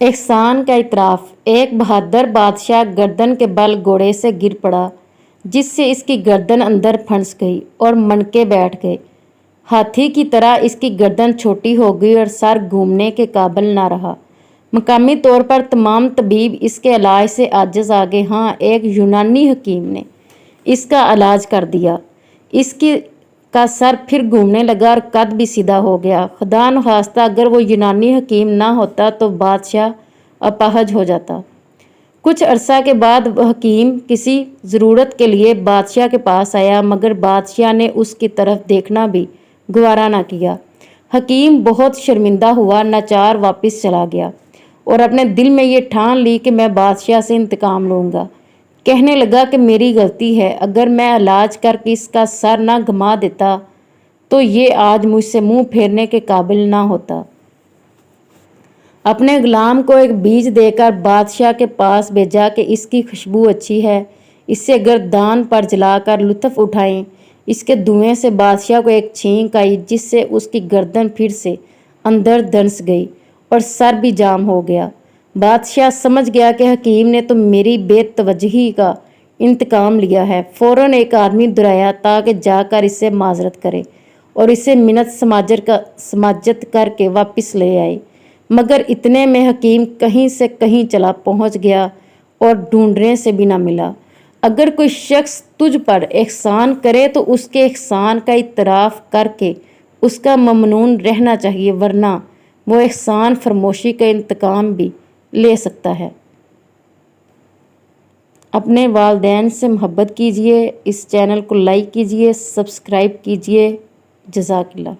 एहसान का इतराफ। एक बहादुर बादशाह गर्दन के बल घोड़े से गिर पड़ा, जिससे इसकी गर्दन अंदर फंस गई और मनके बैठ गए। हाथी की तरह इसकी गर्दन छोटी हो गई और सर घूमने के काबिल ना रहा। मकामी तौर पर तमाम तबीब इसके इलाज से आजिज़ आ गए। हाँ, एक यूनानी हकीम ने इसका इलाज कर दिया। इसकी का सर फिर घूमने लगा और कद भी सीधा हो गया। खुदा न खास्ता अगर वो यूनानी हकीम ना होता तो बादशाह अपाहज हो जाता। कुछ अरसा के बाद वह हकीम किसी ज़रूरत के लिए बादशाह के पास आया, मगर बादशाह ने उसकी तरफ देखना भी गवारा ना किया। हकीम बहुत शर्मिंदा हुआ, नाचार वापस चला गया और अपने दिल में ये ठान ली कि मैं बादशाह से इंतकाम लूँगा। कहने लगा कि मेरी गलती है, अगर मैं इलाज करके इसका सर ना घुमा देता तो ये आज मुझसे मुंह फेरने के काबिल ना होता। अपने गुलाम को एक बीज देकर बादशाह के पास भेजा कि इसकी खुशबू अच्छी है, इससे गर्दान पर जलाकर लुत्फ़ उठाएं। इसके धुएं से बादशाह को एक छींक आई, जिससे उसकी गर्दन फिर से अंदर धंस गई और सर भी जाम हो गया। बादशाह समझ गया कि हकीम ने तो मेरी बेतवजही का इंतकाम लिया है। फ़ौरन एक आदमी दुराया ताकि जाकर इससे माजरत करे और इसे मिन्नत समाजत करके वापस ले आए, मगर इतने में हकीम कहीं से कहीं चला पहुंच गया और ढूंढने से भी ना मिला। अगर कोई शख्स तुझ पर एहसान करे तो उसके एहसान का इतराफ़ करके उसका ममनून रहना चाहिए, वरना वो एहसान फरमोशी का इंतकाम भी ले सकता है। अपने वालिदैन से मोहब्बत कीजिए। इस चैनल को लाइक कीजिए, सब्सक्राइब कीजिए। जज़ाकल्लाह।